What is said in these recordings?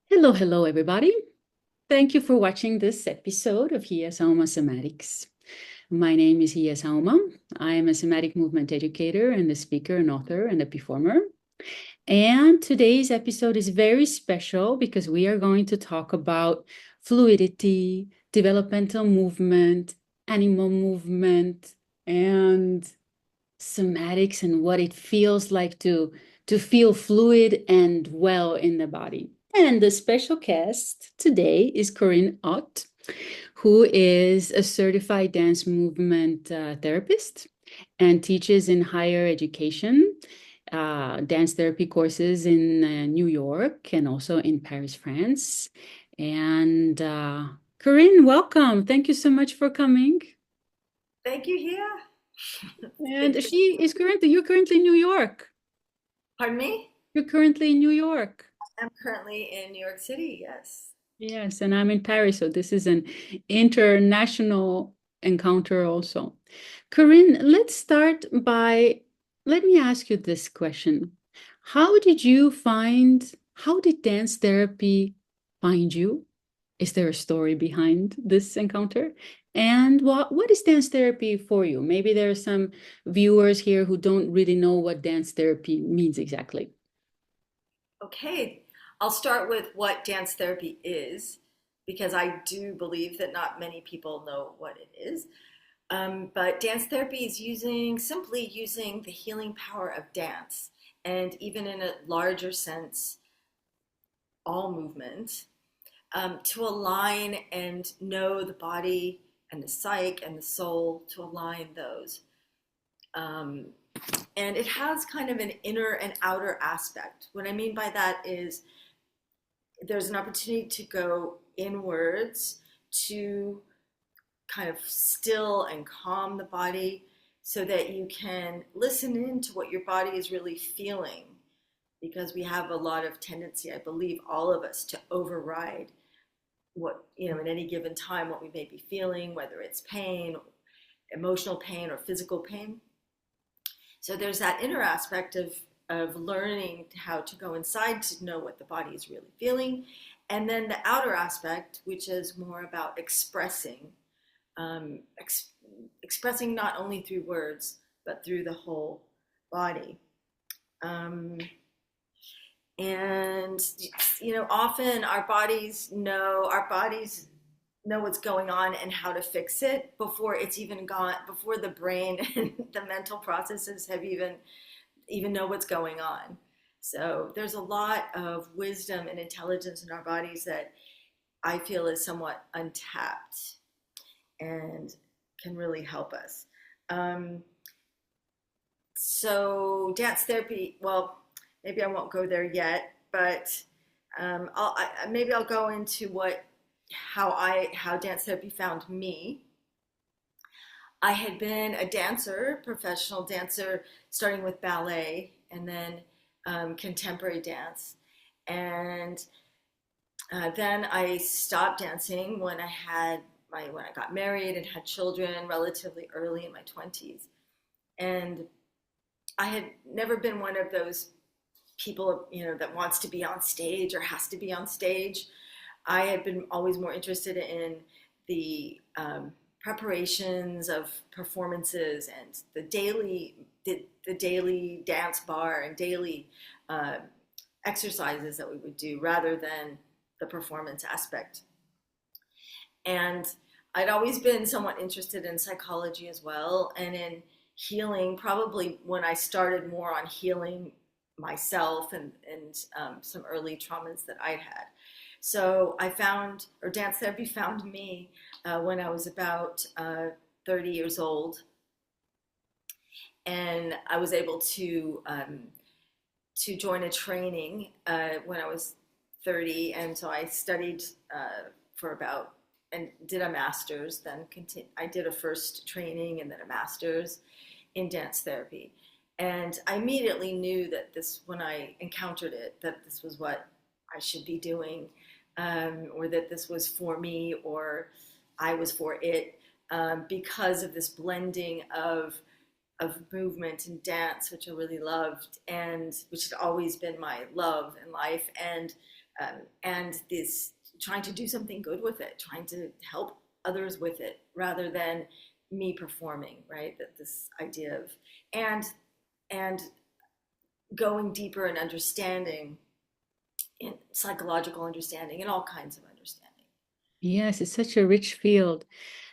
Hello, hello, everybody. Thank you for watching this episode of Hiie Somatics. My name is Hiie. I am a somatic movement educator and a speaker and author and a performer. And today's episode is very special because we are going to talk about fluidity, developmental movement, animal movement, and somatics and what it feels like to feel fluid and well in the body. And the special guest today is Corinne Ott, who is a certified dance movement therapist and teaches in higher education dance therapy courses in New York and also in Paris, France. And Corinne, welcome. Thank you so much for coming. Thank you, Hiie. And you're currently in New York. Pardon me? You're currently in New York. I'm currently in New York City, yes. Yes, and I'm in Paris, so this is an international encounter also. Corinne, let me ask you this question. How did dance therapy find you? Is there a story behind this encounter? And what is dance therapy for you? Maybe there are some viewers here who don't really know what dance therapy means exactly. Okay, I'll start with what dance therapy is, because I do believe that not many people know what it is. But dance therapy is simply using the healing power of dance, and even in a larger sense, all movement, to align and know the body and the psyche and the soul, to align those. Um, and it has kind of an inner and outer aspect. What I mean by that is there's an opportunity to go inwards to kind of still and calm the body so that you can listen in to what your body is really feeling, because we have a lot of tendency, I believe, all of us, to override what, at any given time, what we may be feeling, whether it's pain, emotional pain, or physical pain. So there's that inner aspect of learning how to go inside to know what the body is really feeling. And then the outer aspect, which is more about expressing, um, ex- expressing not only through words, but through the whole body. Um, and, often our bodies know what's going on and how to fix it before it's even gone, before the brain and the mental processes have even know what's going on. So there's a lot of wisdom and intelligence in our bodies that I feel is somewhat untapped and can really help us. Um, so dance therapy, well, maybe I won't go there yet, but maybe I'll go into how dance therapy found me. I had been a dancer, professional dancer, starting with ballet and then contemporary dance. And then I stopped dancing when I got married and had children relatively early in my 20s. And I had never been one of those people, that wants to be on stage or has to be on stage. I had been always more interested in the preparations of performances and the daily dance bar and daily uh, exercises that we would do rather than the performance aspect. And I'd always been somewhat interested in psychology as well and in healing, probably when I started more on healing myself and some early traumas that I'd had. So dance therapy found me when I was about 30 years old, and I was able to join a training when I was 30, and so I studied for about and did a master's. I did a first training and then a master's in dance therapy, and I immediately knew that when I encountered it, that this was what I should be doing, or that this was for me, or I was for it, because of this blending of movement and dance, which I really loved, and which had always been my love in life, and and this trying to do something good with it, trying to help others with it rather than me performing, right? That this idea of and and going deeper in understanding, in psychological understanding, and all kinds of understanding. Yes, it's such a rich field.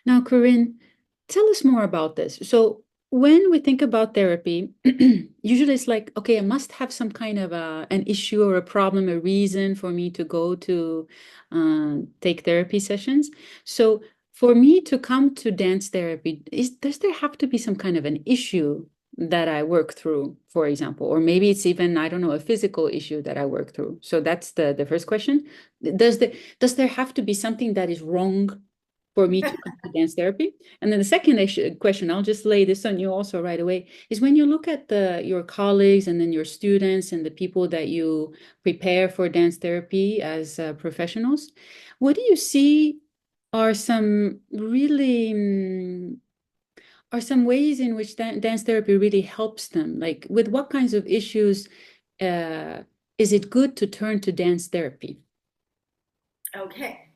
Now, Corinne, tell us more about this. So, when we think about therapy, usually it's like, okay, I must have some kind of an issue or a problem, a reason for me to go to take therapy sessions. So, for me to come to dance therapy, does there have to be some kind of an issue that I work through, for example? Or maybe it's even, I don't know, a physical issue that I work through. So that's the first question. Does there have to be something that is wrong for me to come to dance therapy? And then the second question, I'll just lay this on you also right away, is when you look at your colleagues and then your students and the people that you prepare for dance therapy as professionals, what do you see are some really are some ways in which dance therapy really helps them? Like, with what kinds of issues uh, is it good to turn to dance therapy? Okay,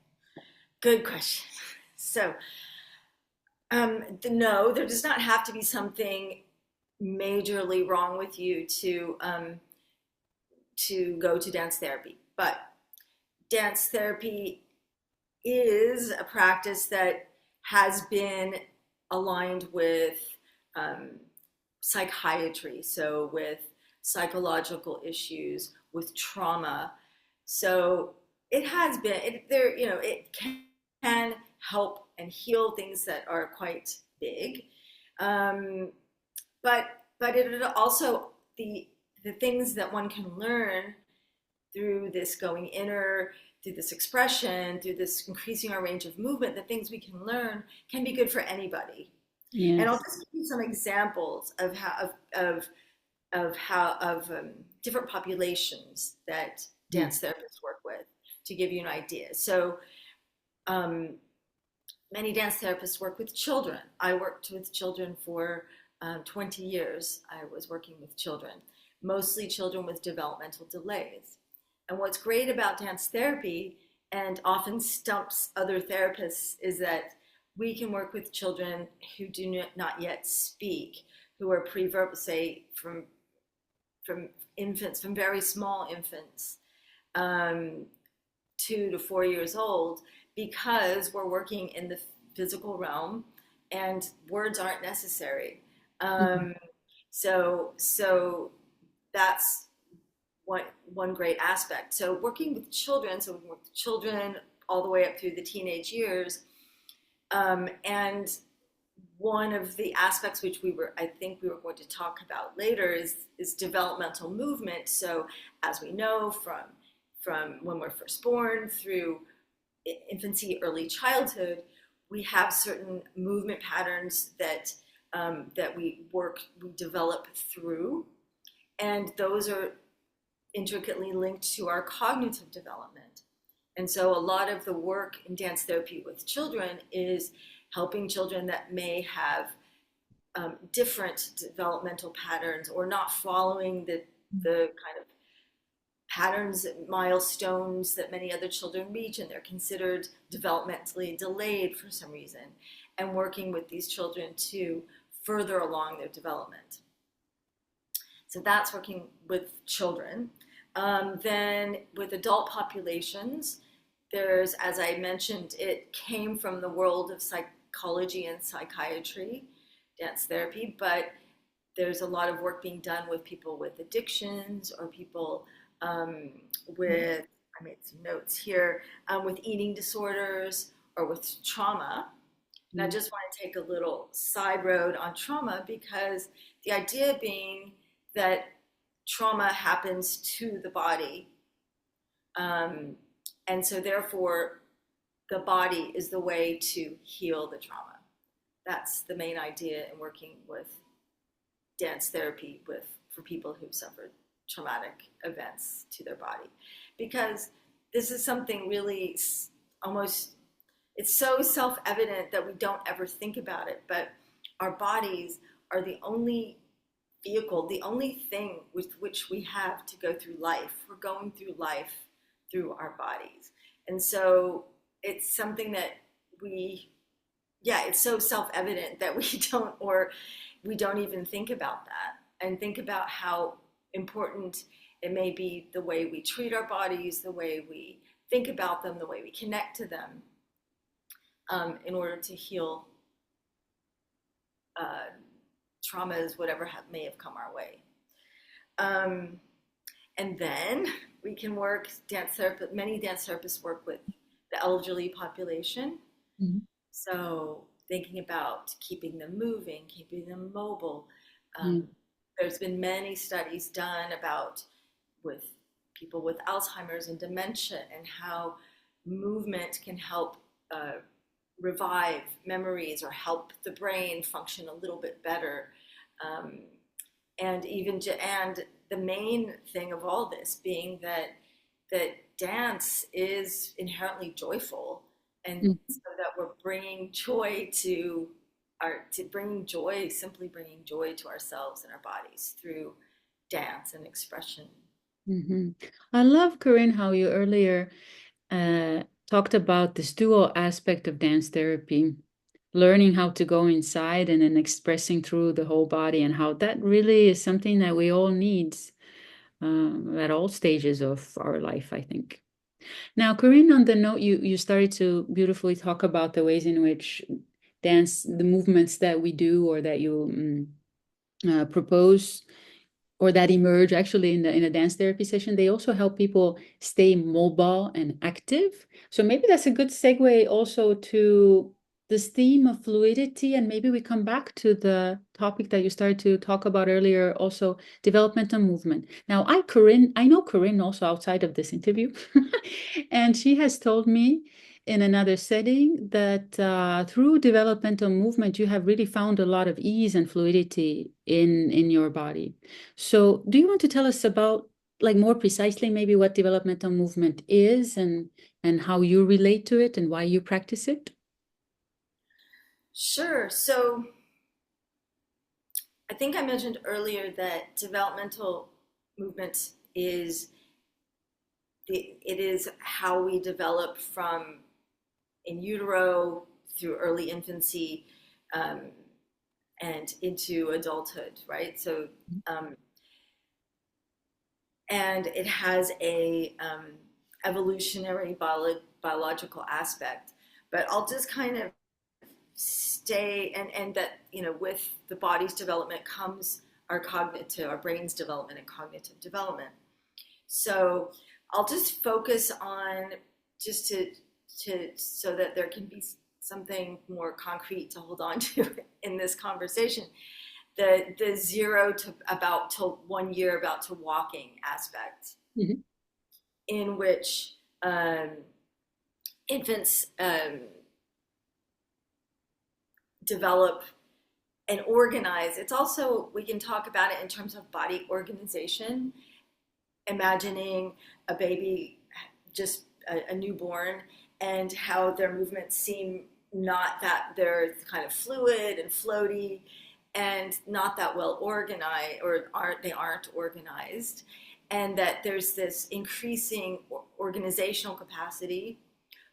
good question. So, no, there does not have to be something majorly wrong with you to go to dance therapy. But dance therapy is a practice that has been aligned with um, psychiatry, so with psychological issues, with trauma. So it has been there. It can help and heal things that are quite big, um, but it also the things that one can learn through this going inner, through this expression, through this increasing our range of movement, the things we can learn can be good for anybody. And I'll Yes. just give you some examples of how different populations that Mm. dance therapists work with to give you an idea. So um, many dance therapists work with children. I worked with children for 20 years. I was working with children, mostly children with developmental delays. And what's great about dance therapy and often stumps other therapists is that we can work with children who do not yet speak, who are pre-verbal, say from infants, from very small infants, um, 2 to 4 years old, because we're working in the physical realm and words aren't necessary. Mhm. Um, so that's one great aspect. So working with children, so we can work with children all the way up through the teenage years, and one of the aspects which I think we were going to talk about later is developmental movement. So as we know from when we're first born through infancy, early childhood, we have certain movement patterns that we develop through, and those are intricately linked to our cognitive development. And so a lot of the work in dance therapy with children is helping children that may have different developmental patterns or not following the kind of patterns, milestones that many other children reach, and they're considered developmentally delayed for some reason, and working with these children to further along their development. So that's working with children. Then with adult populations, there's, as I mentioned, it came from the world of psychology and psychiatry, dance therapy, but there's a lot of work being done with people with addictions or people with, I made some notes here, with eating disorders or with trauma. And I just want to take a little side road on trauma, because the idea being that trauma happens to the body. Um, and so therefore the body is the way to heal the trauma. That's the main idea in working with dance therapy for people who've suffered traumatic events to their body, because this is something really almost, it's so self-evident that we don't ever think about it, but our bodies are the only vehicle, the only thing with which we have to go through life. We're going through life through our bodies. And so it's something that it's so self-evident that we don't even think about that and think about how important it may be, the way we treat our bodies, the way we think about them, the way we connect to them, in order to heal traumas, whatever may have come our way. And then we can work, many dance therapists work with the elderly population. Mm-hmm. So thinking about keeping them moving, keeping them mobile. Mm-hmm. There's been many studies done about with people with Alzheimer's and dementia and how movement can help revive memories or help the brain function a little bit better. And the main thing of all this being that dance is inherently joyful, and so that we're bringing joy simply bringing joy to ourselves and our bodies through dance and expression. Mm-hmm. I love, Corinne, how you earlier talked about this dual aspect of dance therapy, learning how to go inside and then expressing through the whole body, and how that really is something that we all need at all stages of our life, I think. Now, Corinne, on the note, you started to beautifully talk about the ways in which dance, the movements that we do or that you propose or that emerge actually in a dance therapy session, they also help people stay mobile and active. So maybe that's a good segue also to this theme of fluidity, and maybe we come back to the topic that you started to talk about earlier, also developmental movement. Now, I know Corinne also outside of this interview, and she has told me in another setting that through developmental movement, you have really found a lot of ease and fluidity in your body. So do you want to tell us about, like, more precisely maybe what developmental movement is and how you relate to it and why you practice it? Sure. So I think I mentioned earlier that developmental movement is how we develop from in utero through early infancy, and into adulthood, right? So, and it has a evolutionary biological aspect. But I'll just kind of stay and that, with the body's development comes our brain's development and cognitive development. So I'll just focus on, just to so that there can be something more concrete to hold on to in this conversation, the 0 to about to 1 year about to walking aspect, Mm-hmm. in which infants develop and organize. It's also, we can talk about it in terms of body organization, imagining a baby, just a newborn, and how their movements seem not that they're kind of fluid and floaty and not that well organized, or aren't organized, and that there's this increasing organizational capacity,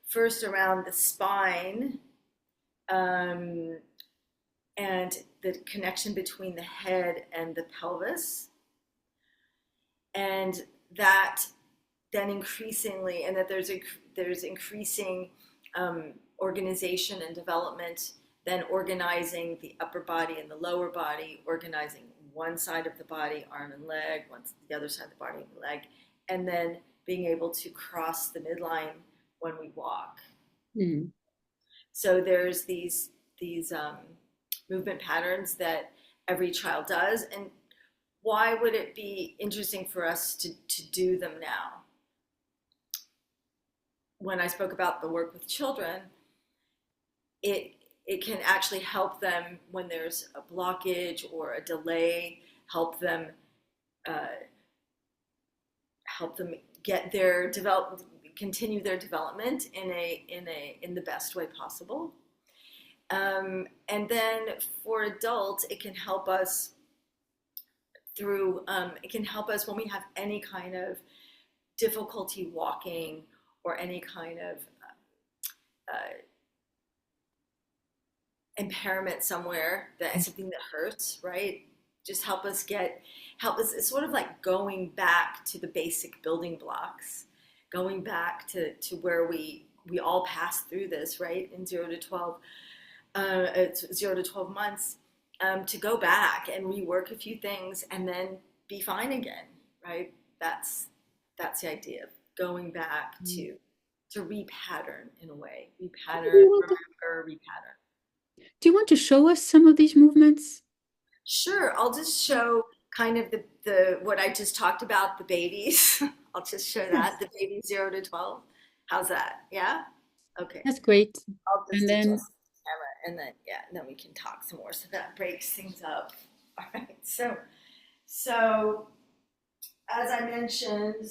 first around the spine, and the connection between the head and the pelvis, and that then increasingly, and that there's increasing organization and development, then organizing the upper body and the lower body, organizing one side of the body, arm and leg, the other side of the body and leg, and then being able to cross the midline when we walk. Mm-hmm. So there's these movement patterns that every child does, and why would it be interesting for us to do them now? When I spoke about the work with children, it can actually help them when there's a blockage or a delay, help them continue their development in the best way possible. And then for adults, it can help us when we have any kind of difficulty walking or any kind of impairment somewhere, that something that hurts, right? Just help us. It's sort of like going back to the basic building blocks, going back to where we all pass through this, right? In 0 to 12, it's 0 to 12 months, to go back and rework a few things and then be fine again, right? That's the idea of going back to repattern in a way, repattern, remember, repattern. Do you want to show us some of these movements? Sure, I'll just show kind of the what I just talked about, the babies. I'll just show that, Yes, the babies 0 to 12. How's that? Yeah? Okay. that's great. I'll And just adjust then, the camera and then yeah, and then we can talk some more. So that breaks things up. All right. So as I mentioned,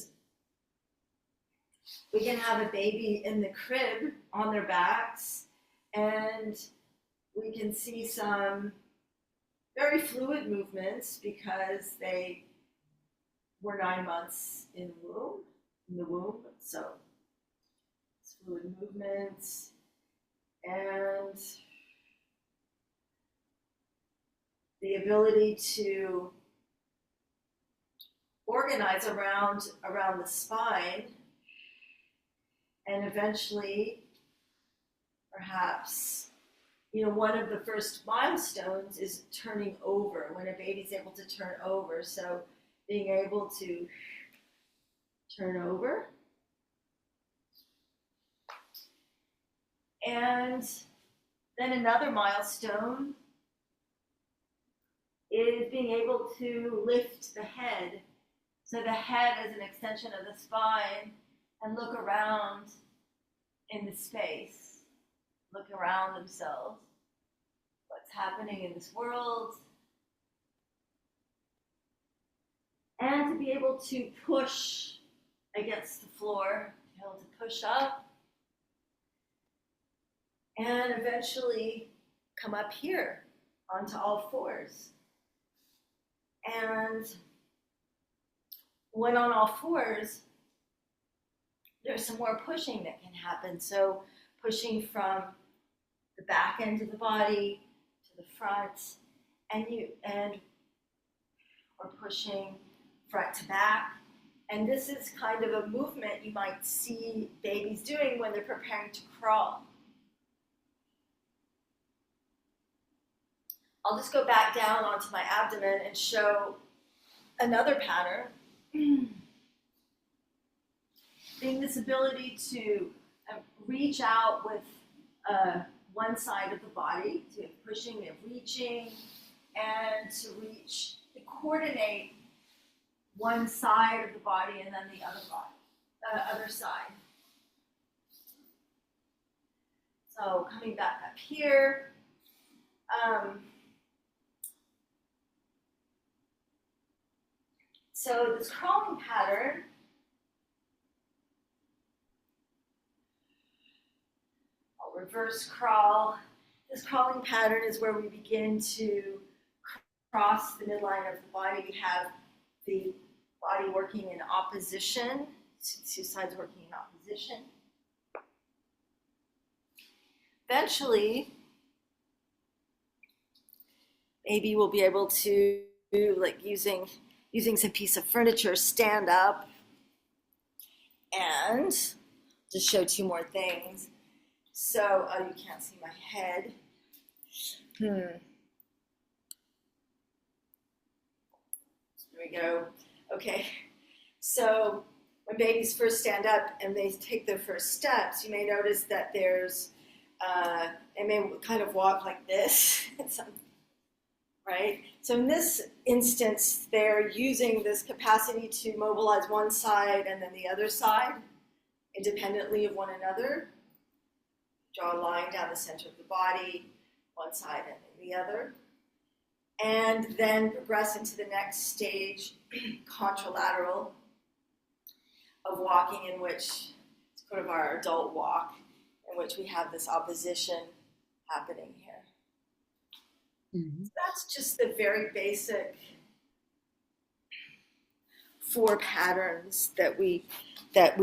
we can have a baby in the crib on their backs, and we can see some very fluid movements because they were 9 months in the womb. So it's fluid movements and the ability to organize around the spine, and eventually, perhaps, one of the first milestones is turning over, when a baby's able to turn over. So being able to turn over. And then another milestone is being able to lift the head. So the head is an extension of the spine, and look around in the space, look around themselves, what's happening in this world, and to be able to push against the floor, to be able to push up, and eventually come up here onto all fours. And when on all fours, there's some more pushing that can happen. So pushing from the back end of the body to the front, or pushing front to back. And this is kind of a movement you might see babies doing when they're preparing to crawl. I'll just go back down onto my abdomen and show another pattern. Being this ability to reach out with one side of the body, to pushing, we have reaching, and to coordinate one side of the body and then the other side. So coming back up here. So this crawling pattern, I'll reverse crawl. This crawling pattern is where we begin to cross the midline of the body. We have the body working in opposition, two sides working in opposition. Eventually, maybe we'll be able to, like using some piece of furniture, stand up and just show two more things. So, you can't see my head. There we go. Okay. So when babies first stand up and they take their first steps, you may notice that they may kind of walk like this, right? So in this instance, they're using this capacity to mobilize one side and then the other side independently of one another. Draw a line down the center of the body, one side and then the other. And then progress into the next stage, contralateral, of walking, in which it's sort of our adult walk, in which we have this opposition happening here. So that's just the very basic four patterns that we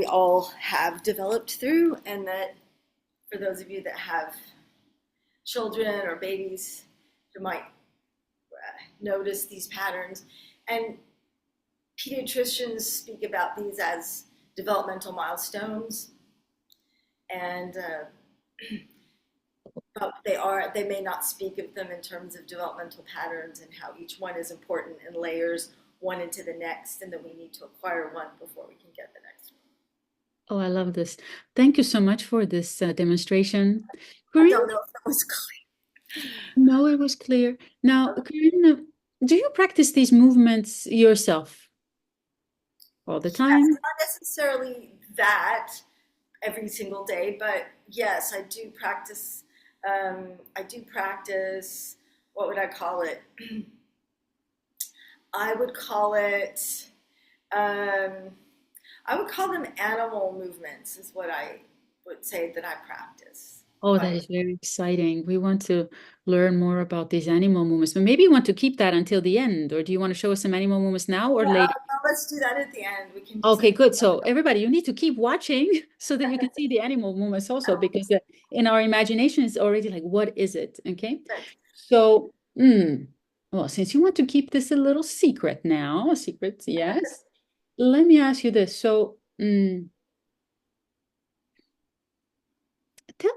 all have developed through, and that for those of you that have children or babies, you might notice these patterns. And pediatricians speak about these as developmental milestones, and but they may not speak of them in terms of developmental patterns and how each one is important in layers, one into the next, and then we need to acquire one before we can get the next Oh, I love this. Thank you so much for this demonstration. one. I Corinne, don't know if that was clear. no, it was clear. Now, Corinne, do you practice these movements yourself all the Yes, time? not necessarily that every single day, but yes, I do practice. I do practice. What would I call it? I would call it. Um, I would call them animal movements. Is what I would say that I practice. Oh, that But is very exciting. We want to learn more about these animal movements, but maybe you want to keep that until the end, or do you want to show us some animal movements now or yeah, later? let's do that at the end. We can just. Okay, good. So everybody, you need to keep watching so that you can see the animal movements also, because in our imagination, it's already like, what is it? Okay. So, well, since you want to keep this a little secret now, a secret, yes. Let me ask you this. So, tell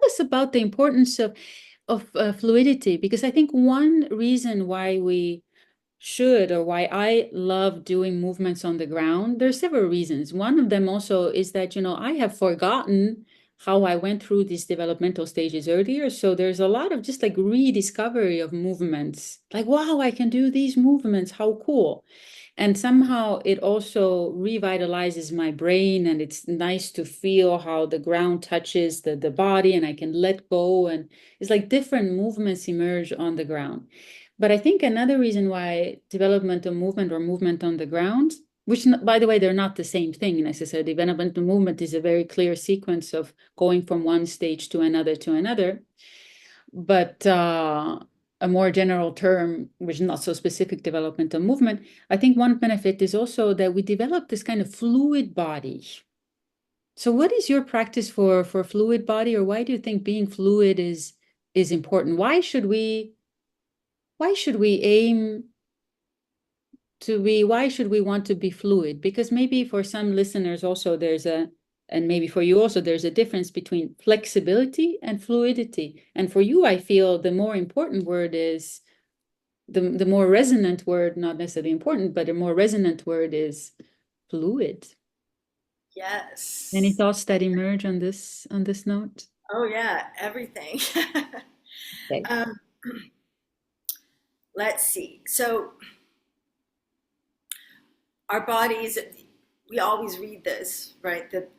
us about the importance of fluidity, because I think one reason why we should, or why I love doing movements on the ground, there's several reasons. One of them also is that, I have forgotten how I went through these developmental stages earlier. So there's a lot of just like rediscovery of movements. Like, wow, I can do these movements. How cool. And somehow it also revitalizes my brain, and it's nice to feel how the ground touches the body, and I can let go. And it's like different movements emerge on the ground. But I think another reason why developmental movement or movement on the ground, which, by the way, they're not the same thing necessarily. Developmental movement is a very clear sequence of going from one stage to another to another. But a more general term, which is not so specific, developmental movement, I think one benefit is also that we develop this kind of fluid body. So what is your practice for fluid body, or why do you think being fluid is important? Why should we aim to be, why should we want to be fluid? Because maybe for some listeners also and maybe for you also, there's a difference between flexibility and fluidity. And for you, I feel the more important word is the more resonant word, not necessarily important, but a more resonant word is fluid. Any Yes. thoughts that emerge on this note? Oh yeah, everything. Okay. um, let's see. So our bodies, we always read this, right? That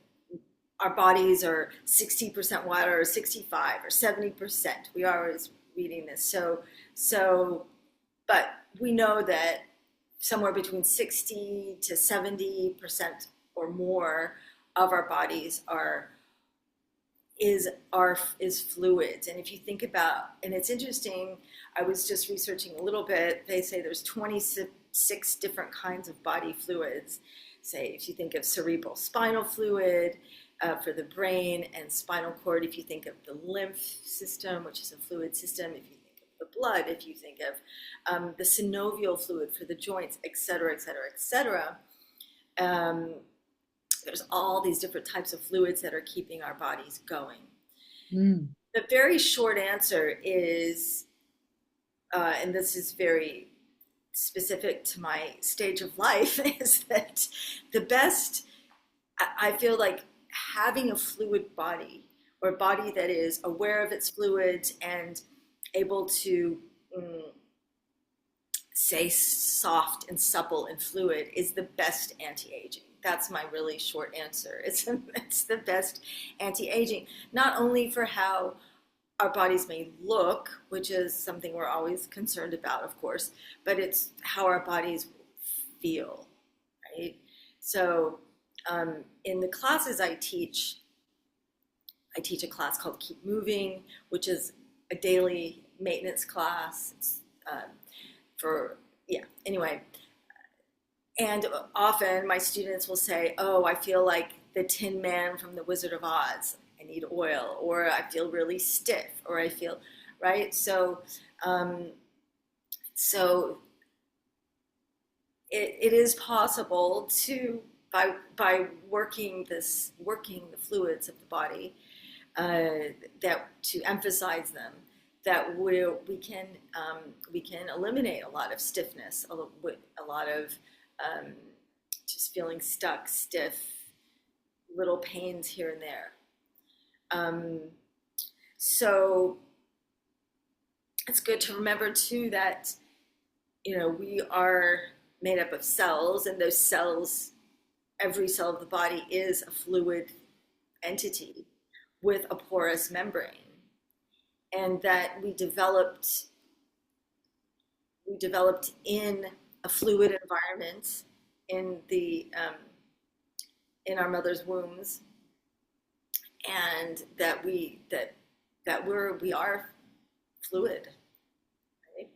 our bodies are 60% water or 65 or 70%. We are always reading this. But we know that somewhere between 60 to 70% or more of our bodies is fluids. And if you think about, and it's interesting, I was just researching a little bit. They say there's 26 different kinds of body fluids. Say if you think of cerebral spinal fluid for the brain, and spinal cord, if you think of the lymph system, which is a fluid system, if you think of the blood, if you think of the synovial fluid for the joints, et cetera, et cetera, et cetera. There's all these different types of fluids that are keeping our bodies going. Mm. The very short answer is, and this is very specific to my stage of life, is that the best, I feel like having a fluid body, or a body that is aware of its fluids and able to say soft and supple and fluid, is the best anti-aging. That's my really short answer. It's the best anti-aging, not only for how our bodies may look, which is something we're always concerned about, of course, but it's how our bodies feel, right? So in the classes I teach a class called Keep Moving, which is a daily maintenance class. It's anyway, And often my students will say, oh, I feel like the Tin Man from the Wizard of Oz. I need oil, or I feel really stiff, or I feel, right? Um, so it is possible to, by working the fluids of the body, that to emphasize them, that we can eliminate a lot of stiffness, a lot of um, just feeling stuck, stiff, little pains here and there. Um, so it's good to remember too that we are made up of cells, and those cells, every cell of the body is a fluid entity with a porous membrane, and that we developed in a fluid environment in the in our mother's wombs, and we are fluid. Right?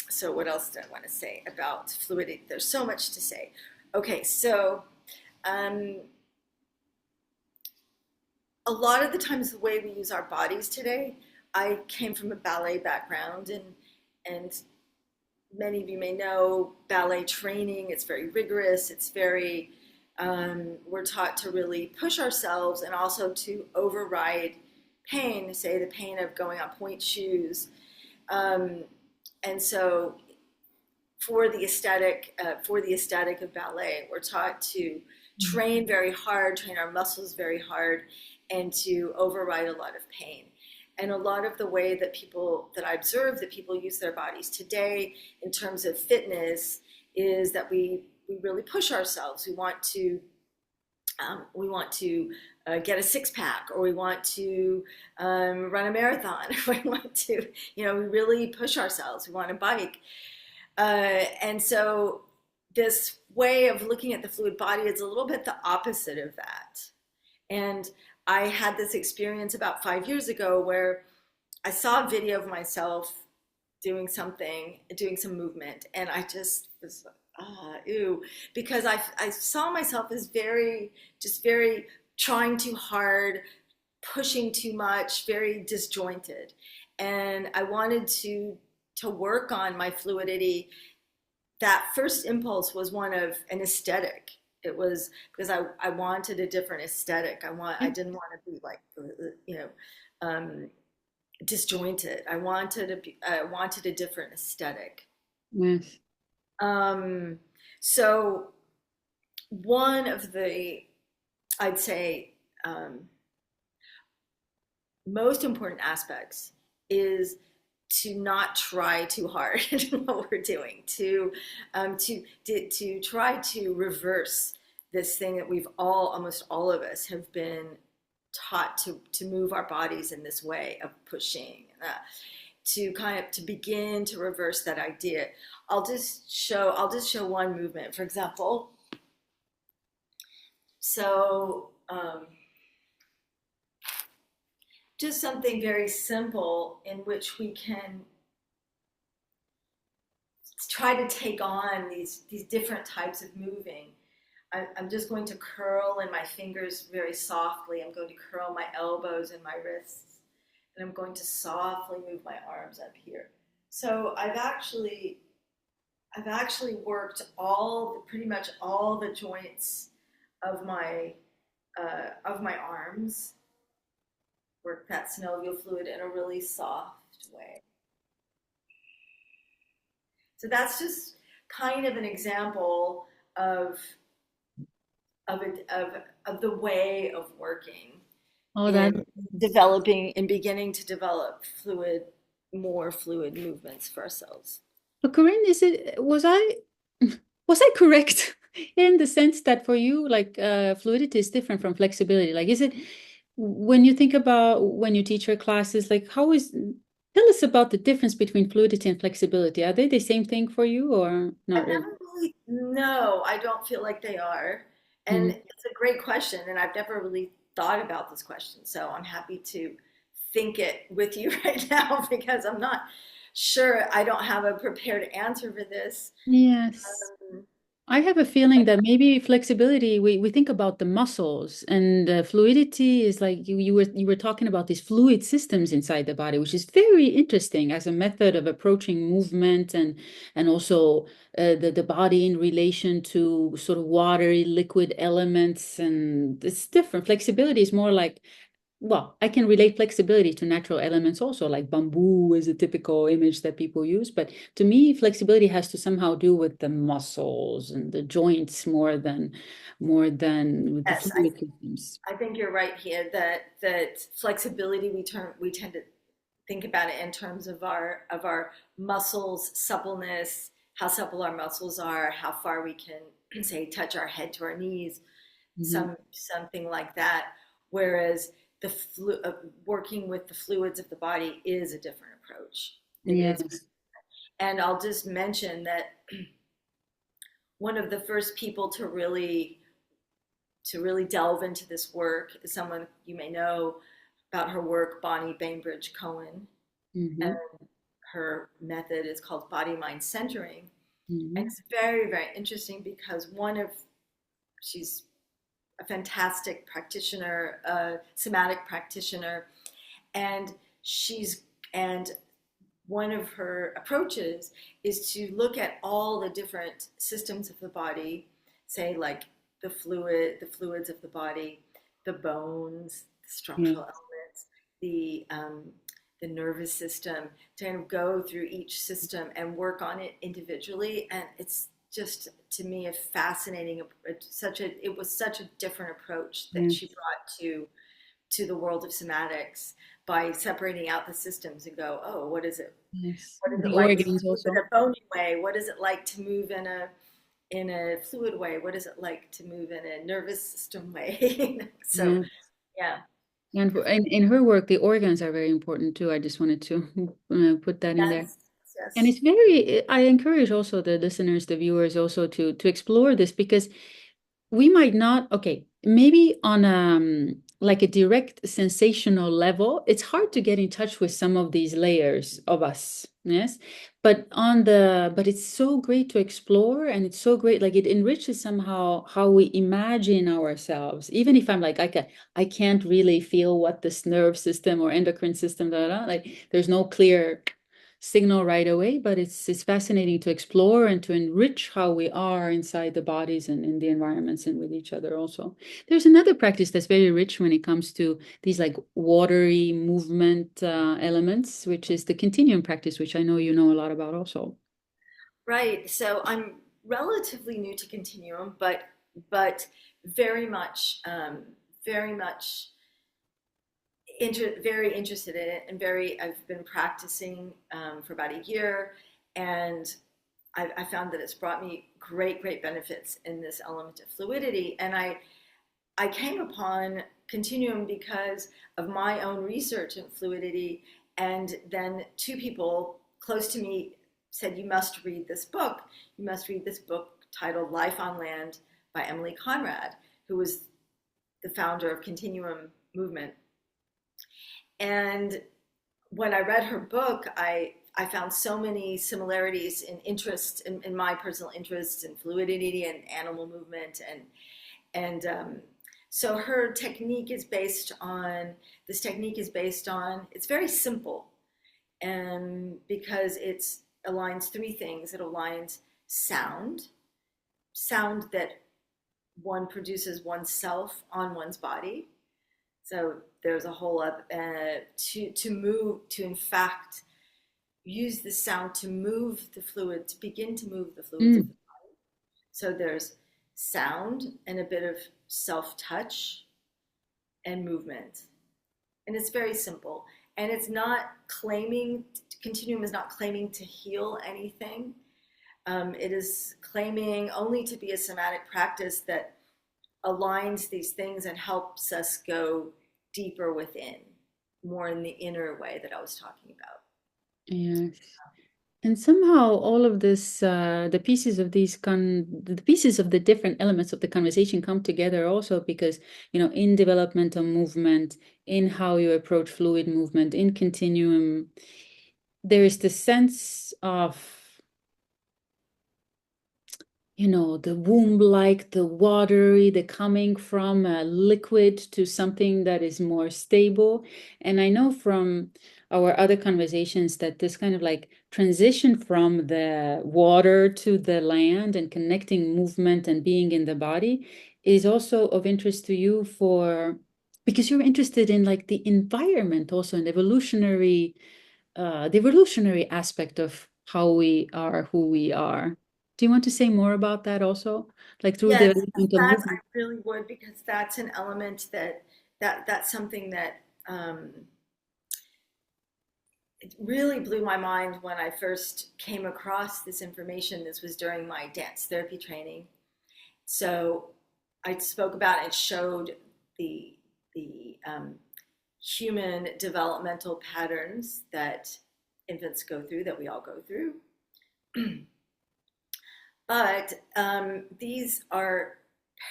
So what else do I want to say about fluidity? There's so much to say. Okay, so um, a lot of the times the way we use our bodies today, I came from a ballet background, and many of you may know ballet training. It's very rigorous. It's very we're taught to really push ourselves and also to override pain, say the pain of going on point shoes. Um, and so for the aesthetic of ballet, we're taught to train our muscles very hard, and to override a lot of pain. And a lot of the way that I observe that people use their bodies today in terms of fitness is that we really push ourselves. We want to get a six pack, or we want to run a marathon. We want to, we really push ourselves. We want to bike. And so this way of looking at the fluid body is a little bit the opposite of that. And I had this experience about 5 years ago where I saw a video of myself doing some movement, and I just was ew, because I saw myself as very trying too hard, pushing too much, very disjointed, and I wanted to work on my fluidity. That first impulse was one of an aesthetic. It was because I wanted a different aesthetic. I didn't want to be like um, disjointed. I wanted a different aesthetic. Yes. Um, so one of the, I'd say, most important aspects is to not try too hard in what we're doing, to try to reverse this thing that almost all of us have been taught to move our bodies in this way of pushing, to begin to reverse that idea. I'll just show one movement, for example. So just something very simple in which we can try to take on these different types of moving. I'm just going to curl in my fingers very softly. I'm going to curl my elbows and my wrists, and I'm going to softly move my arms up here. So I've actually worked pretty much all the joints of my arms. Work that synovial fluid in a really soft way. So that's just kind of an example of the way of working Oh, that. in developing and beginning to develop more fluid movements for ourselves. But Corinne, was I correct in the sense that for you, like fluidity is different from flexibility? Like, is it when you think about when you teach your classes, like tell us about the difference between fluidity and flexibility. Are they the same thing for you or not really? No, I don't feel like they are. And Mm. it's a great question, and I've never really thought about this question. So I'm happy to think it with you right now because I'm not Sure, I don't have a prepared answer for this. Yes. Um, I have a feeling that maybe flexibility, we think about the muscles and fluidity is like you were talking about these fluid systems inside the body, which is very interesting as a method of approaching movement and also the body in relation to sort of watery liquid elements. And it's different. Flexibility is more like, well, I can relate flexibility to natural elements also, like bamboo is a typical image that people use. But to me, flexibility has to somehow do with the muscles and the joints more than with the yes, fluid systems. I think you're right here that flexibility we tend to think about it in terms of our muscles suppleness, how supple our muscles are, how far we can say touch our head to our knees, Mhm. something like that. Whereas working with the fluids of the body is a different approach. It is, Yes. and I'll just mention that one of the first people to really delve into this work is someone you may know about her work, Bonnie Bainbridge Cohen. Hmm. And her method is called body mind centering. And Hmm. it's very, very interesting because she's a fantastic practitioner, a somatic practitioner, and she's, and one of her approaches is to look at all the different systems of the body, say like the fluids of the body, the bones, the Yeah. structural elements, the nervous system, to kind of go through each system and work on it individually. And it's just to me a fascinating, it was such a different approach that she Yes. brought to the world of somatics by separating out the systems and go, oh, Yes. what is The it like to organs move in also. a bony way? What is it like to move in a fluid way? What is it like to move in a nervous system way? So Yeah. yeah, And in her work, the organs are very important too. I just wanted to put that in there. yes, And yes, it's very, I encourage also the listeners, the viewers also to explore this because we might not, okay, maybe on like a direct sensational level, it's hard to get in touch with some of these layers of us. Yes. But it's so great to explore and it's so great, like it enriches somehow how we imagine ourselves. Even if I'm like, I can't really feel what this nerve system or endocrine system, like there's no clear signal right away, but it's fascinating to explore and to enrich how we are inside the bodies and in the environments and with each other also. There's another practice that's very rich when it comes to these like watery movement elements, which is the continuum practice, which I know you know a lot about also. right. So I'm relatively new to continuum, but very much, very much very interested in it, and very I've been practicing for about a year, and I found that it's brought me great benefits in this element of fluidity. And I came upon continuum because of my own research in fluidity, and then two people close to me said, you must read this book. You must read this book titled Life on Land by Emily Conrad, who was the founder of continuum movement. And when I read her book, I found so many similarities in interest in my personal interests in fluidity and animal movement, and so her technique is based on this technique is based on it's very simple, and because it aligns three things. It aligns sound that one produces oneself on one's body. So there's a whole to move to in fact use the sound to move the fluid to begin to move the fluids of Mm. the, so there's sound and a bit of self touch and movement, and it's very simple, and it's not claiming continuum is not claiming to heal anything. It is claiming only to be a somatic practice that aligns these things and helps us go deeper within, more in the inner way that I was talking about. Yes. And somehow all of this, the pieces of the different elements of the conversation come together also because, in developmental movement, in how you approach fluid movement, in continuum, there is the sense of, the womb, like the watery, the coming from a liquid to something that is more stable. And I know from our other conversations that this kind of like transition from the water to the land and connecting movement and being in the body is also of interest to you because you're interested in like the environment also, and the evolutionary aspect of how we are who we are. Do you want to say more about that also? Like through Yes, developmental that's I movement? really would, because that's an element that's something that it really blew my mind when I first came across this information. This was during my dance therapy training. So I spoke about and showed the human developmental patterns that infants go through, that we all go through. But these are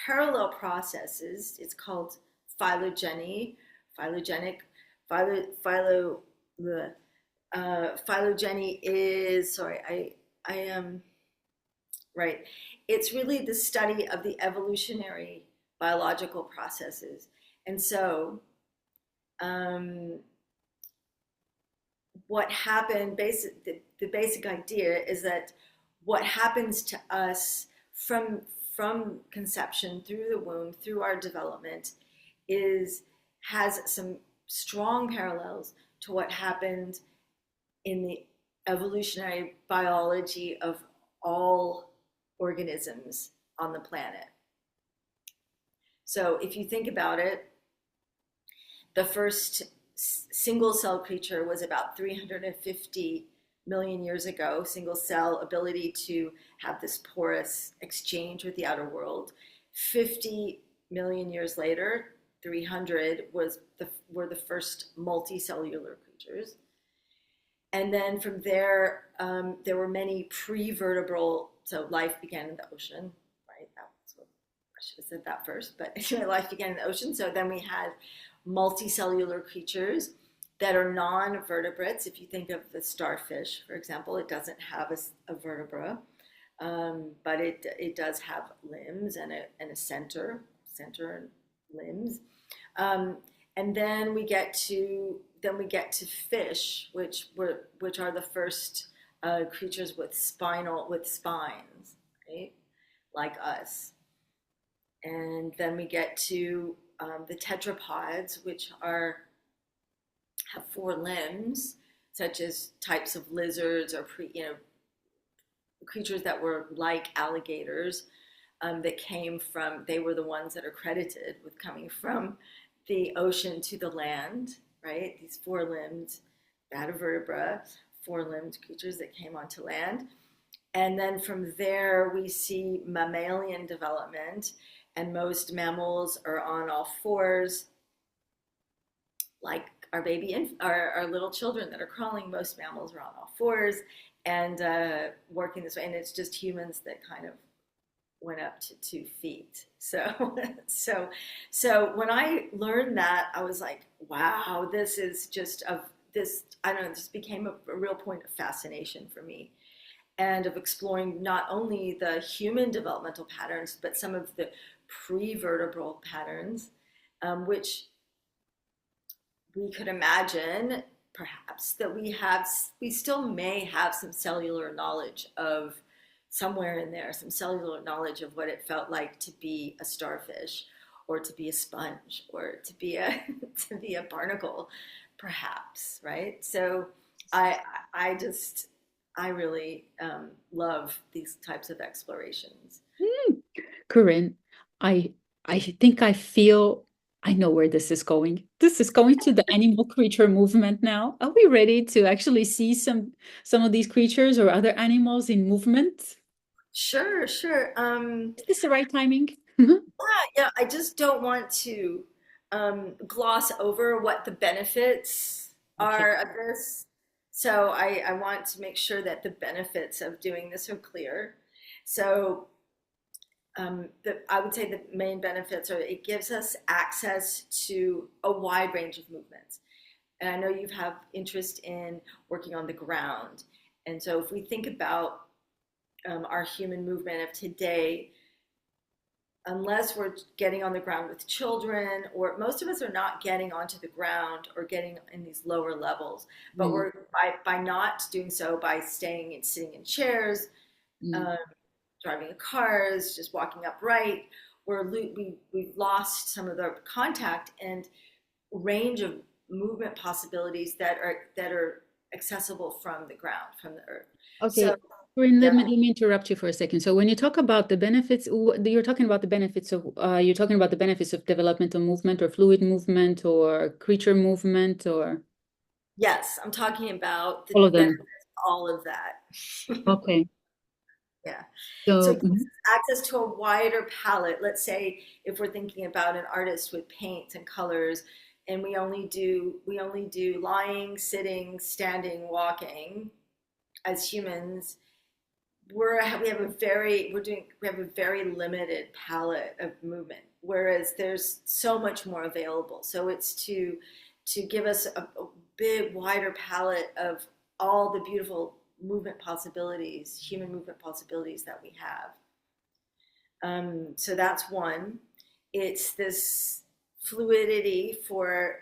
parallel processes. It's called phylogeny, phylogenic, philo, phylogeny is, sorry, I am, right. It's really the study of the evolutionary biological processes. And so, um, what happened, the basic idea is that what happens to us from conception through the womb, through our development, is has some strong parallels to what happened in the evolutionary biology of all organisms on the planet. So if you think about it, the first single cell creature was about 350 million years ago, single cell ability to have this porous exchange with the outer world. 50 million years later, 300 were the first multicellular creatures. And then from there, there were many pre-vertebral, so life began in the ocean, right? That's what I should have said that first, but life began in the ocean. So then we had multicellular creatures that are non-vertebrates. If you think of the starfish, for example, it doesn't have a vertebra, but it does have limbs and a center and limbs. And then we get to fish, which are the first creatures with spines, right, like us. And then we get to the tetrapods, which have four limbs, such as types of lizards or creatures that were like alligators, that came from. They were the ones that are credited with coming from the ocean to the land, right? These four-limbed vertebra, four-limbed creatures that came onto land. And then from there, we see mammalian development, and most mammals are on all fours, like our little children that are crawling. Most mammals are on all fours and working this way. And it's just humans that kind of went up to 2 feet. So when I learned that, I was like, wow, this is just this. I don't know. This became a real point of fascination for me, and of exploring not only the human developmental patterns, but some of the pre-vertebral patterns, which we could imagine perhaps that we still may have some cellular knowledge of somewhere in there, some cellular knowledge of what it felt like to be a starfish, or to be a sponge, or to be a to be a barnacle, perhaps, right? So I I just I really love these types of explorations. Corinne, I I think I know where this is going. This is going to the animal creature movement now. Are we ready to actually see some of these creatures or other animals in movement? Sure, sure. Is this the right timing? Yeah. I just don't want to gloss over what the benefits Okay. are of this. So I want to make sure that the benefits of doing this are clear. So I would say the main benefits are it gives us access to a wide range of movements. And I know you have interest in working on the ground. And so if we think about our human movement of today, unless we're getting on the ground with children, or most of us are not getting onto the ground or getting in these lower levels, but Mm, we're by not doing so, by staying and sitting in chairs, mm. um, driving cars, just walking upright, we've lost some of the contact and range of movement possibilities that are accessible from the ground, from the earth. So Okay, Corinne, yeah. let me interrupt you for a second. So when you talk about the benefits, you're talking about the benefits of you're talking about the benefits of developmental movement or fluid movement or creature movement or Yes, I'm talking about the all of benefits them. of all of that. Okay. Yeah. So So it gives us access to a wider palette. Let's say if we're thinking about an artist with paints and colors, and we only do lying, sitting, standing, walking as humans, we have a very limited palette of movement, whereas there's so much more available. So it's to give us a big wider palette of all the beautiful movement possibilities, human movement possibilities that we have. So that's one. It's this fluidity for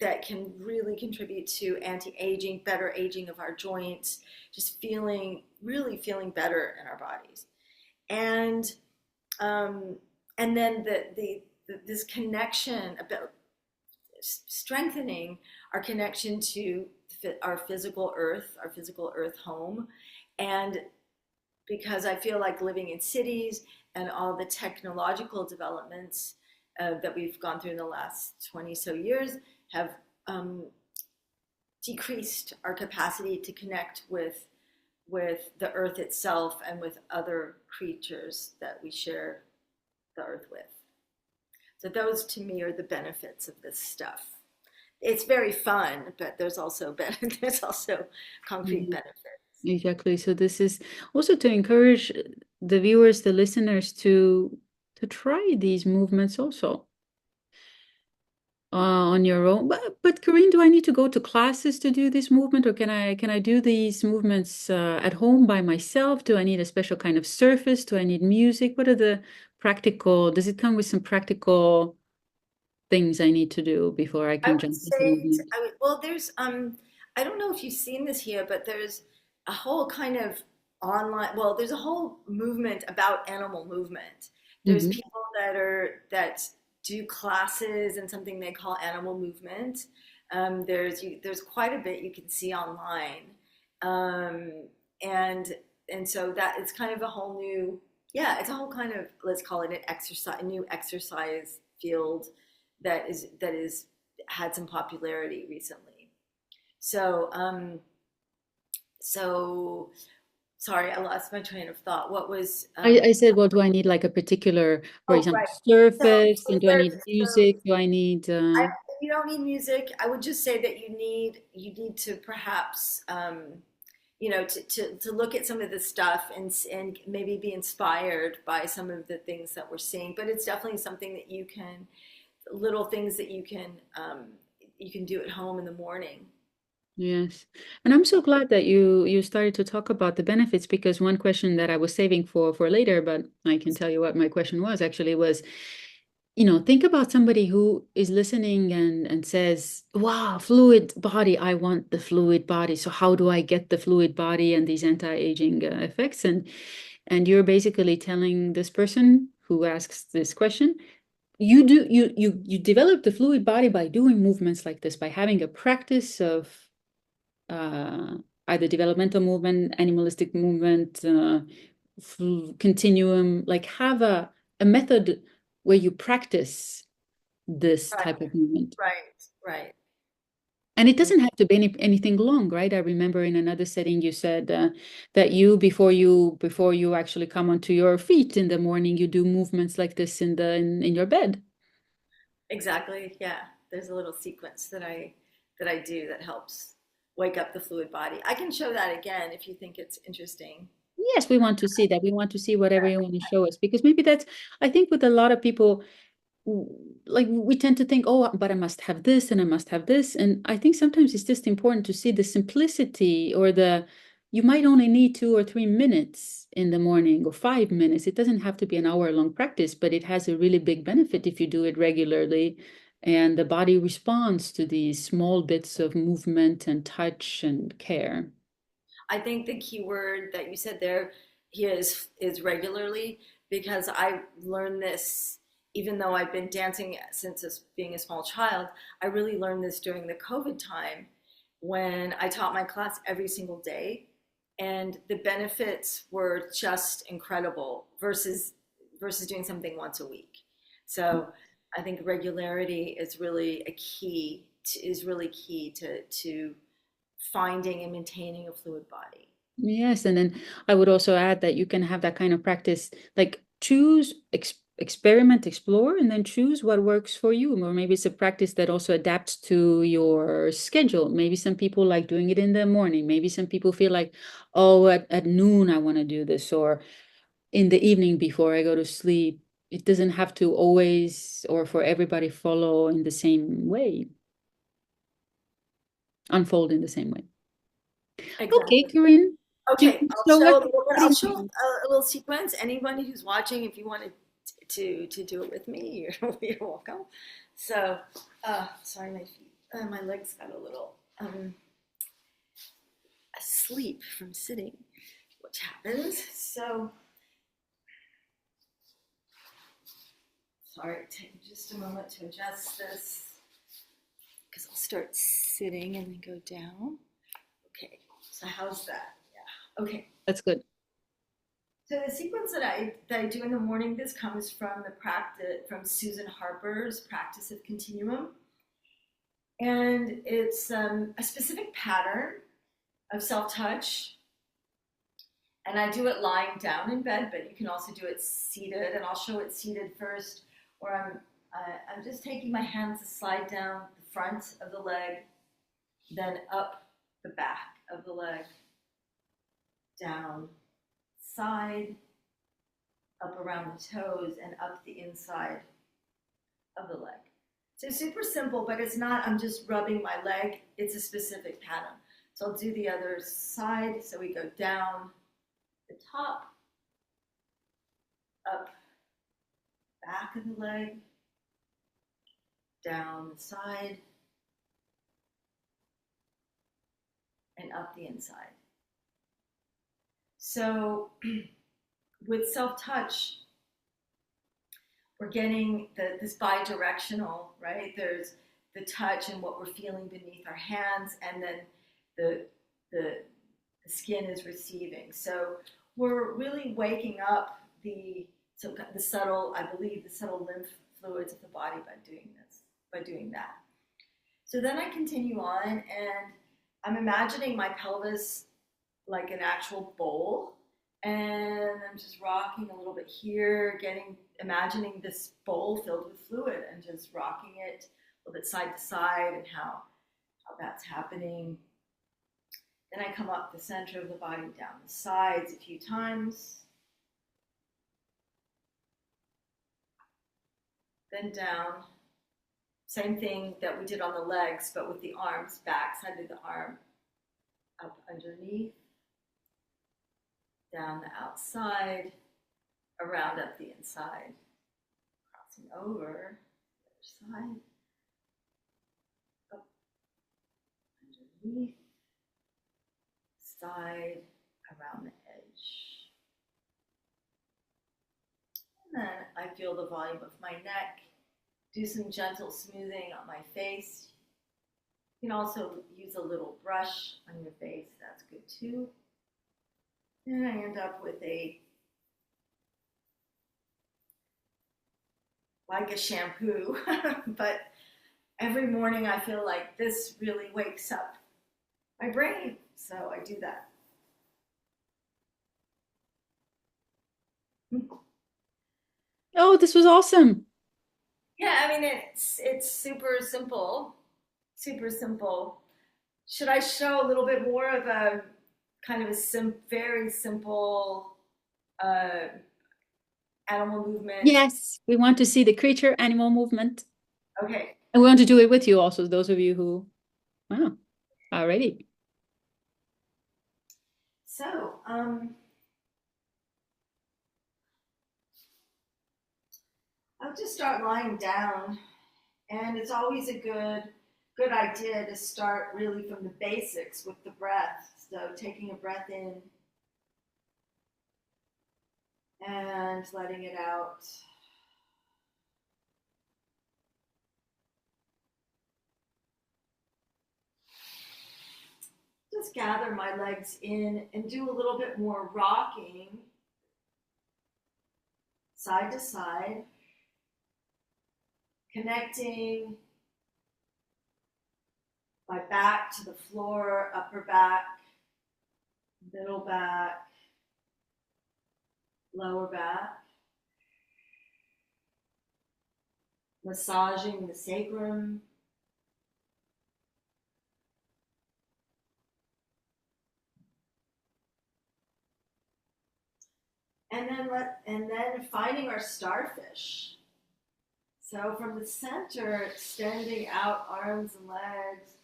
that can really contribute to anti-aging, better aging of our joints, just really feeling better in our bodies. And um, and then this connection about strengthening our connection to our physical earth home, and because I feel like living in cities and all the technological developments that we've gone through in the last 20 so years have um, decreased our capacity to connect with the earth itself and with other creatures that we share the earth with. So those to me are the benefits of this stuff. It's very fun, but there's also there's also concrete mhm, benefits. exactly. So this is also to encourage the viewers, the listeners to try these movements also. On your own. But Corinne, do I need to go to classes to do this movement, or can I do these movements at home by myself? Do I need a special kind of surface? Do I need music? What are the practical? Does it come with some practical things I need to do before I I can would jump into say, movement? well, I don't know if you've seen this here, but there's a whole kind of there's a whole movement about animal movement. There's Hmm. people that do classes and something they call animal movement. There's quite a bit you can see online, um, and so that it's kind of a whole new, yeah, it's a whole kind of, let's call it a new exercise field that is had some popularity recently. So, so sorry, I lost my train of thought. What was, I said, well, do I need like a particular, for oh, example, right. surface? So And do I there's, need so music? Do I need I, you don't need music. I would just say that you need to perhaps, to look at some of the stuff and maybe be inspired by some of the things that we're seeing. But it's definitely something that little things that you can do at home in the morning. Yes. And I'm so glad that you started to talk about the benefits, because one question that I was saving for later, but I can tell you what my question was actually was, think about somebody who is listening and says, "Wow, fluid body, I want the fluid body. So how do I get the fluid body and these anti-aging effects?" And you're basically telling this person who asks this question, you develop the fluid body by doing movements like this, by having a practice of uh, either developmental movement, animalistic movement, continuum, like have a method where you practice this Right, type of movement. right, right. And it doesn't have to be anything long, right? I remember in another setting you said that before you actually come onto your feet in the morning, you do movements like this in your bed. Exactly. Yeah. There's a little sequence that I do that helps wake up the fluid body. I can show that again if you think it's interesting. Yes, we want to see that. We want to see whatever you want to show us, because maybe that's, I think with a lot of people, like we tend to think, oh, but I must have this and I must have this. And I think sometimes it's just important to see the simplicity or you might only need 2 or 3 minutes in the morning or 5 minutes. It doesn't have to be an hour-long practice, but it has a really big benefit if you do it regularly. And the body responds to these small bits of movement and touch and care. I think the key word that you said there here is regularly, because I learned this even though I've been dancing since being a small child. I really learned this during the COVID time when I taught my class every single day, and the benefits were just incredible versus doing something once a week. So I think regularity is really a key is really key to finding and maintaining a fluid body. Yes, and then I would also add that you can have that kind of practice, like choose, experiment, explore, and then choose what works for you. Or maybe it's a practice that also adapts to your schedule. Maybe some people like doing it in the morning. Maybe some people feel like, oh, at noon I want to do this, or in the evening before I go to sleep. It doesn't have to always or for everybody follow in the same way, unfold in the same way. Okay, Exactly. Corinne. Okay, So what do I'll you show think? a little sequence. Anybody who's watching, if you wanted to do it with me, you're welcome. So, sorry, my feet, my legs got a little asleep from sitting, which happens. So, sorry, take just a moment to adjust this because I'll start sitting and then go down. Okay, so how's that? Yeah. Okay. That's good. So the sequence that I do in the morning, this comes from the practice from Susan Harper's Practice of Continuum, and it's a specific pattern of self touch. And I do it lying down in bed, but you can also do it seated. And I'll show it seated first, where I'm just taking my hands to slide down the front of the leg, then up the back of the leg, down side, up around the toes, and up the inside of the leg. So super simple, but it's not, I'm just rubbing my leg. It's a specific pattern. So I'll do the other side. So we go down the top, up back of the leg, down the side, and up the inside. So with self-touch, we're getting this bi-directional, right? There's the touch and what we're feeling beneath our hands, and then the, the, the skin is receiving. So we're really waking up the subtle, I believe, the subtle lymph fluids of the body by doing that. So then I continue on, and I'm imagining my pelvis like an actual bowl, and I'm just rocking a little bit here, imagining this bowl filled with fluid and just rocking it a little bit side to side, and how that's happening. Then I come up the center of the body, down the sides a few times, then down. Same thing that we did on the legs, but with the arms, back side of the arm, up underneath, down the outside, around up the inside, crossing over the other side, up underneath, side, around the edge. And then I feel the volume of my neck, do some gentle smoothing on my face. You can also use a little brush on your face, that's good too. And I end up with like a shampoo, but every morning I feel like this really wakes up my brain, so I do that. Oh, this was awesome. Yeah, I mean it's super simple, super simple. Should I show a little bit more of a kind of a very simple uh, animal movement? Yes, we want to see the creature animal movement. Okay. And we want to do it with you also, those of you who, wow, are ready. So, I'll just start lying down, and it's always a good idea to start really from the basics with the breath. So, taking a breath in and letting it out. Just gather my legs in and do a little bit more rocking side to side, connecting my back to the floor, upper back, middle back, lower back, massaging the sacrum. And then finding our starfish. So from the center, extending out arms and legs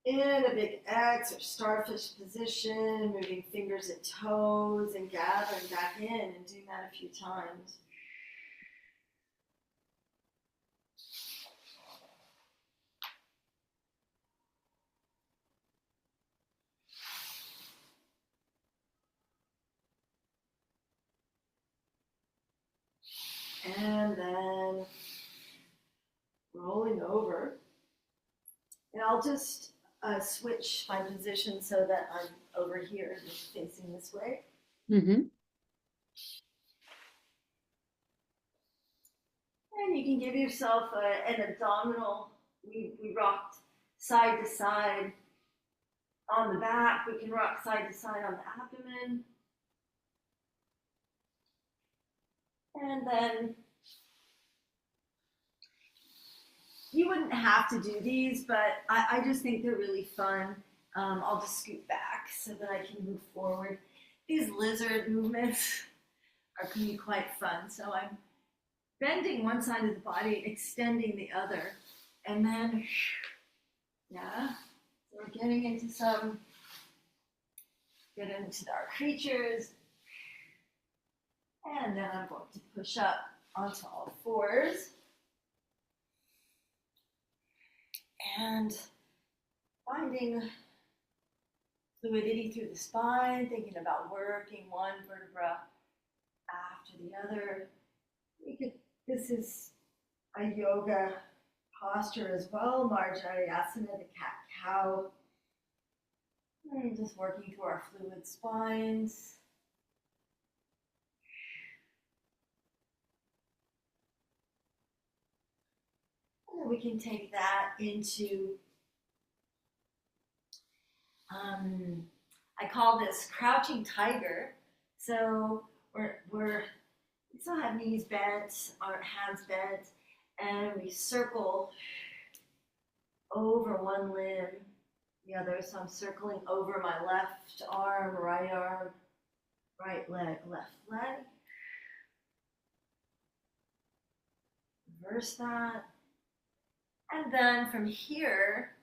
in a big X or starfish position, moving fingers and toes and gathering back in and doing that a few times. And then rolling over. And I'll just switch my position so that I'm over here, just facing this way. Mm-hmm. And you can give yourself an abdominal. We rocked side to side on the back. We can rock side to side on the abdomen. And then you wouldn't have to do these, but I just think they're really fun. I'll just scoot back so that I can move forward. These lizard movements can be quite fun. So I'm bending one side of the body, extending the other, and then, yeah, so we're getting into our creatures, and then I'm going to push up onto all fours, and finding fluidity through the spine, thinking about working one vertebra after the other. This is a yoga posture as well, Marjariasana, the cat-cow. And just working through our fluid spines. And then we can take that into, I call this crouching tiger. So we still have knees bent, our hands bent, and we circle over one limb, the other. So I'm circling over my left arm, right leg, left leg. Reverse that. And then from here,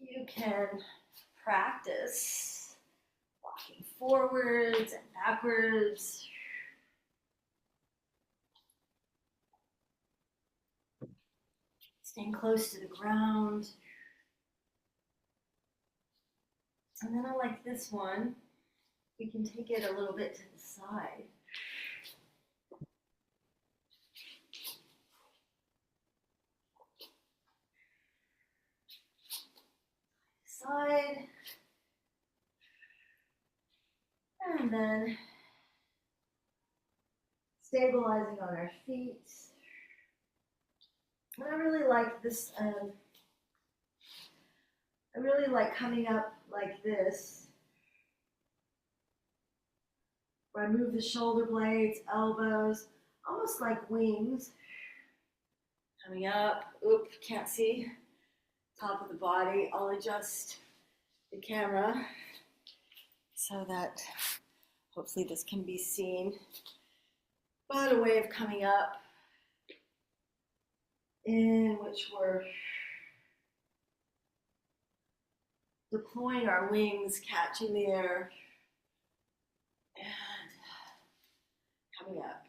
you can practice walking forwards and backwards. Staying close to the ground. And then I like this one. We can take it a little bit to the side. Side. And then stabilizing on our feet. And I really like this. I really like coming up like this, where I move the shoulder blades, elbows, almost like wings. Coming up, oop, can't see, top of the body. I'll adjust the camera so that hopefully this can be seen. but a way of coming up in which we're deploying our wings, catching the air, and coming up.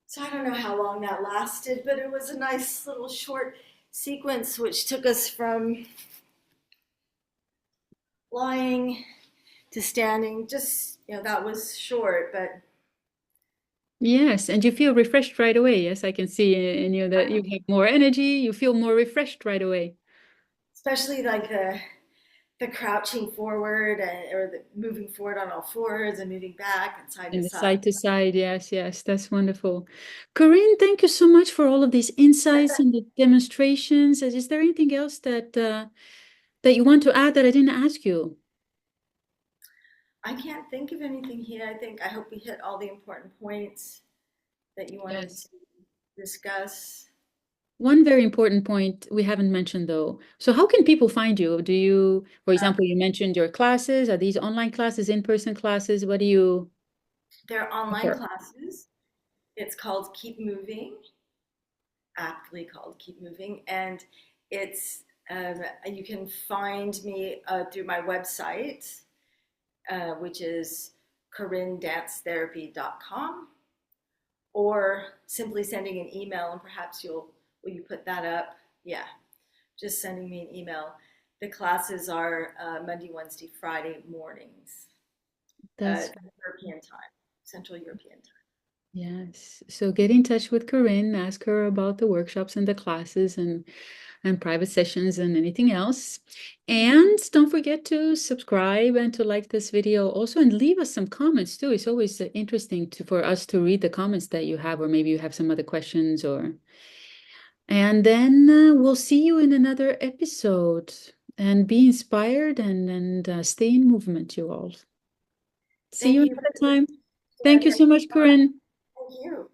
So I don't know how long that lasted, but it was a nice little short sequence which took us from lying to standing. Just, that was short, but Yes, and you feel refreshed right away. Yes, I can see in you that you have more energy. You feel more refreshed right away. especially like the crouching forward or the moving forward on all fours and moving back and side to And the side. side to side, yes, yes, that's wonderful. Corinne, thank you so much for all of these insights and the demonstrations. Is there anything else that you want to add that I didn't ask you? I can't think of anything here. I hope we hit all the important points that you wanted Yes. to discuss. One very important point we haven't mentioned though. So how can people find you? Do you, for example, you mentioned your classes. Are these online classes, in-person classes? What do you They're online prefer? classes. It's called Keep Moving, aptly called Keep Moving, and it's you can find me through my website, which is corinnedancetherapy.com, or simply sending an email, and perhaps will you put that up? Yeah, just sending me an email. The classes are Monday, Wednesday, Friday mornings, That's European time, Central European time. yes. So get in touch with Corinne, ask her about the workshops and the classes and private sessions and anything else. And don't forget to subscribe and to like this video also and leave us some comments too. It's always interesting for us to read the comments that you have, or maybe you have some other questions or and then we'll see you in another episode and be inspired and stay in movement, you all. See you Thank you another for time. Thank you sharing. so much, Corinne. Thank you.